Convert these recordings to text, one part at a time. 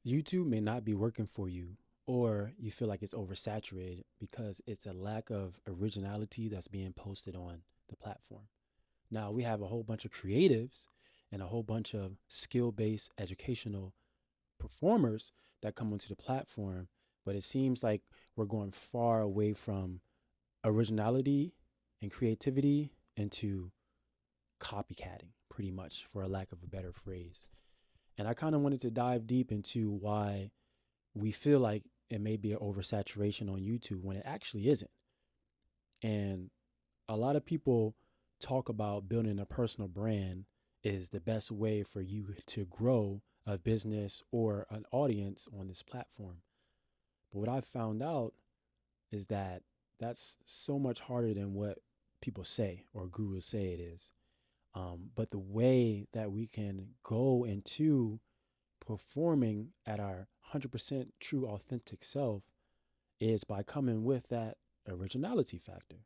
YouTube may not be working for you, or you feel like it's oversaturated because it's a lack of originality that's being posted on the platform. Now, we have a whole bunch of creatives and a whole bunch of skill based educational performers that come onto the platform, but it seems like we're going far away from originality and creativity into copycatting, pretty much, for a lack of a better phrase. And I kind of wanted to dive deep into why we feel like it may be an oversaturation on YouTube when it actually isn't. And a lot of people talk about building a personal brand is the best way for you to grow a business or an audience on this platform. But what I've found out is that that's so much harder than what people say or gurus say it is. But the way that we can go into performing at our 100% true, authentic self is by coming with that originality factor.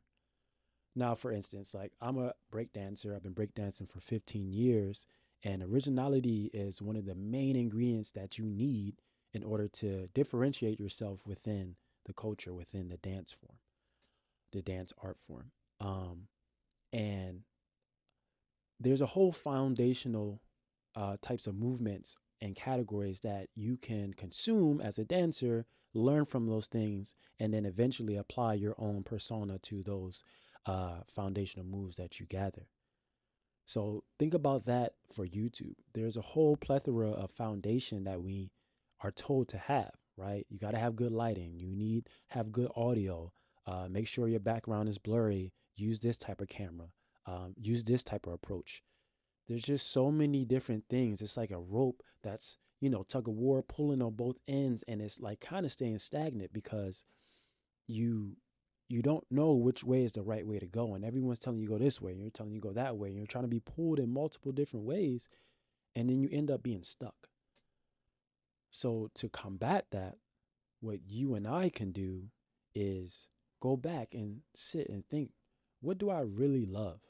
Now, for instance, like I'm a break dancer, I've been breakdancing for 15 years, and originality is one of the main ingredients that you need in order to differentiate yourself within the culture, within the dance form, the dance art form. And there's a whole foundational types of movements and categories that you can consume as a dancer, learn from those things, and then eventually apply your own persona to those foundational moves that you gather. So think about that for YouTube. There's a whole plethora of foundation that we are told to have, right? You got to have good lighting. You need have good audio. Make sure your background is blurry. Use this type of camera. Use this type of approach. There's just so many different things. It's like a rope that's, tug of war pulling on both ends, and it's like kind of staying stagnant because you you don't know which way is the right way to go, and everyone's telling you go this way, and you're telling you go that way, and you're trying to be pulled in multiple different ways, and then you end up being stuck. So to combat that, what you and I can do is go back and sit and think, what do I really love?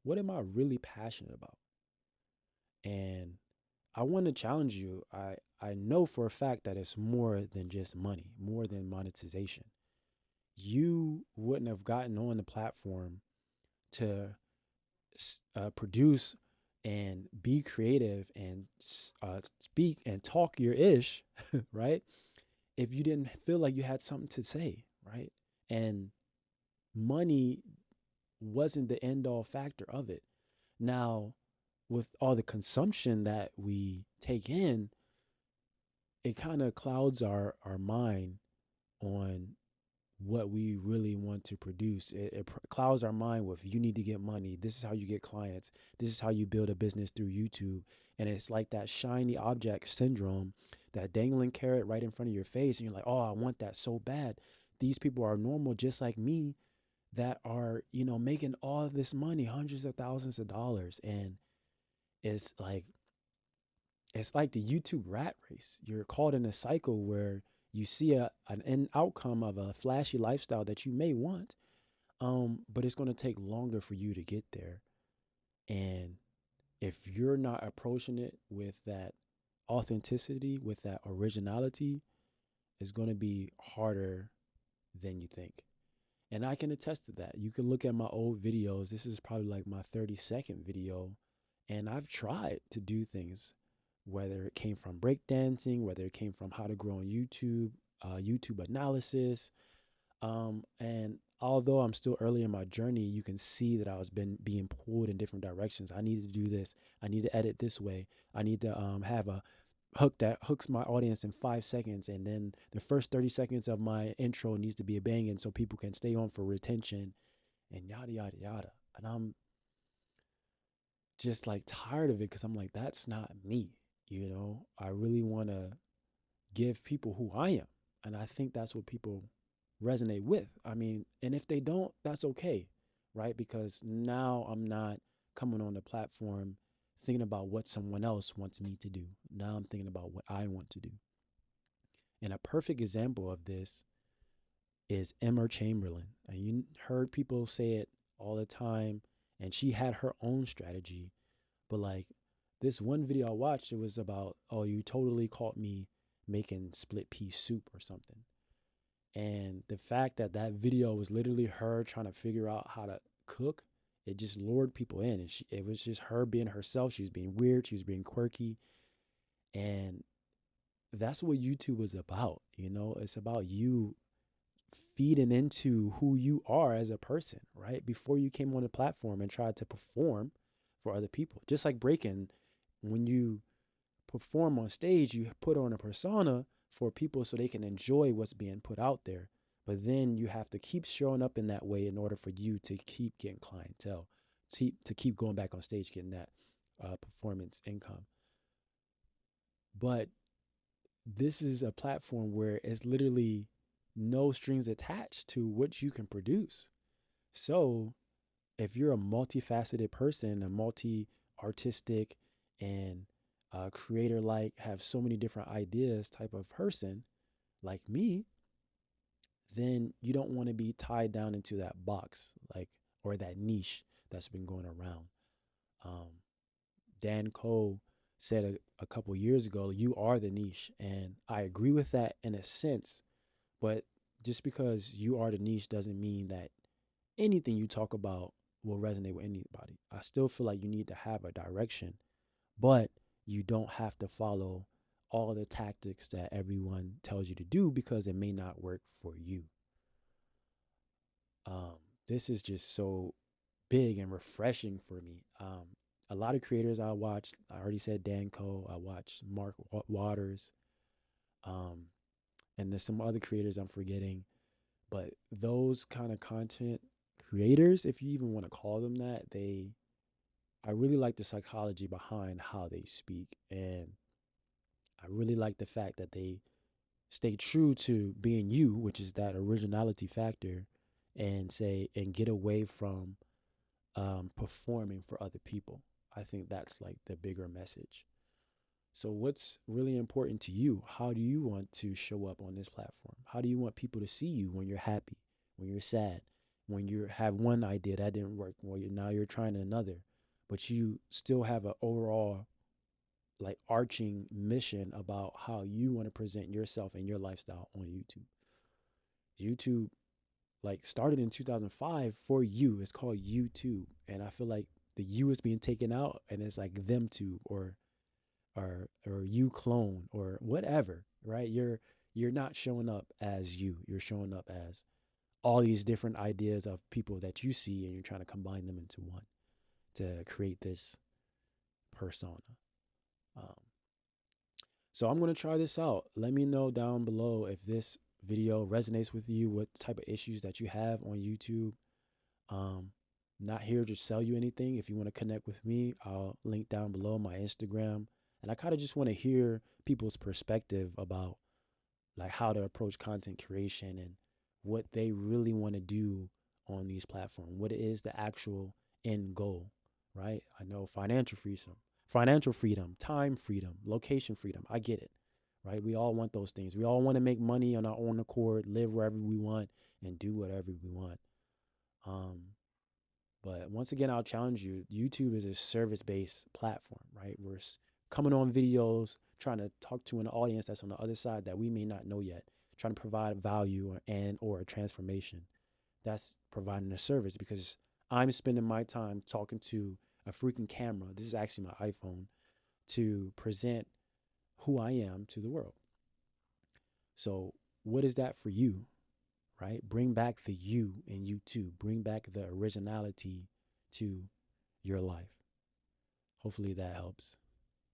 What am I really passionate about? And I want to challenge you. I know for a fact that it's more than just money, more than monetization. You wouldn't have gotten on the platform to produce and be creative and speak and talk your ish, right? If you didn't feel like you had something to say, right? And money wasn't the end all factor of it. Now, with all the consumption that we take in, it kind of clouds our mind on what we really want to produce. It clouds our mind with you need to get money. This is how you get clients. This is how you build a business through YouTube. And it's like that shiny object syndrome, that dangling carrot right in front of your face. And you're like, oh, I want that so bad. These people are normal, just like me, that are, making all of this money, hundreds of thousands of dollars. And it's like, it's like the YouTube rat race. You're caught in a cycle where you see an end outcome of a flashy lifestyle that you may want, but it's going to take longer for you to get there. And if you're not approaching it with that authenticity, with that originality, it's going to be harder than you think. And I can attest to that. You can look at my old videos. This is probably like my 30-second video. And I've tried to do things, whether it came from breakdancing, whether it came from how to grow on YouTube, YouTube analysis. And although I'm still early in my journey, you can see that I was been being pulled in different directions. I need to do this. I need to edit this way. I need to have a hook that hooks my audience in 5 seconds. And then the first 30 seconds of my intro needs to be a banging so people can stay on for retention and yada, yada, yada. And I'm just like tired of it because I'm like, that's not me. I really want to give people who I am. And I think that's what people resonate with. I mean, and if they don't, that's okay, right? Because now I'm not coming on the platform thinking about what someone else wants me to do. Now I'm thinking about what I want to do. And a perfect example of this is Emma Chamberlain. And you heard people say it all the time. And she had her own strategy. But like this one video I watched, it was about, oh, you totally caught me making split pea soup or something. And the fact that that video was literally her trying to figure out how to cook, it just lured people in. And it was just her being herself. She was being weird. She was being quirky. And that's what YouTube was about. You know, it's about you feeding into who you are as a person, right? Before you came on the platform and tried to perform for other people. Just like breaking, when you perform on stage, you put on a persona for people so they can enjoy what's being put out there. But then you have to keep showing up in that way in order for you to keep getting clientele, to keep going back on stage, getting that performance income. But this is a platform where it's literally no strings attached to what you can produce. So if you're a multifaceted person, a multi artistic and creator like, have so many different ideas type of person like me, then you don't want to be tied down into that box, like, or that niche that's been going around. Um, Dan Cole said a couple years ago, "You are the niche," and I agree with that in a sense. But just because you are the niche doesn't mean that anything you talk about will resonate with anybody. I still feel like you need to have a direction, but you don't have to follow all the tactics that everyone tells you to do because it may not work for you. Um, this is just so big and refreshing for me. A lot of creators I watched, I already said Dan Cole, I watched Mark Waters, um, and there's some other creators I'm forgetting. But those kind of content creators, if you even want to call them that, I really like the psychology behind how they speak. And I really like the fact that they stay true to being you, which is that originality factor, and get away from performing for other people. I think that's like the bigger message. So, what's really important to you? How do you want to show up on this platform? How do you want people to see you when you're happy, when you're sad, when you have one idea that didn't work, well, now you're trying another, but you still have an overall like arching mission about how you want to present yourself and your lifestyle on YouTube. YouTube like started in 2005 for you. It's called YouTube, and I feel like the U is being taken out, and it's like them tube or you clone or whatever, right? You're not showing up as you. You're showing up as all these different ideas of people that you see, and you're trying to combine them into one to create this persona. Um, so I'm gonna try this out. Let me know down below if this video resonates with you, what type of issues that you have on YouTube. Um, not here to sell you anything. If you want to connect with me, I'll link down below my Instagram. And I kind of just want to hear people's perspective about like how to approach content creation and what they really want to do on these platforms. What is the actual end goal, right? I know financial freedom, time freedom, location freedom. I get it, right? We all want those things. We all want to make money on our own accord, live wherever we want, and do whatever we want. Um, but once again, I'll challenge you. YouTube is a service-based platform, right? We're coming on videos, trying to talk to an audience that's on the other side that we may not know yet, trying to provide value or a transformation. That's providing a service because I'm spending my time talking to a freaking camera. This is actually my iPhone to present who I am to the world. So, what is that for you? Right? Bring back the you in you too. Bring back the originality to your life. Hopefully that helps.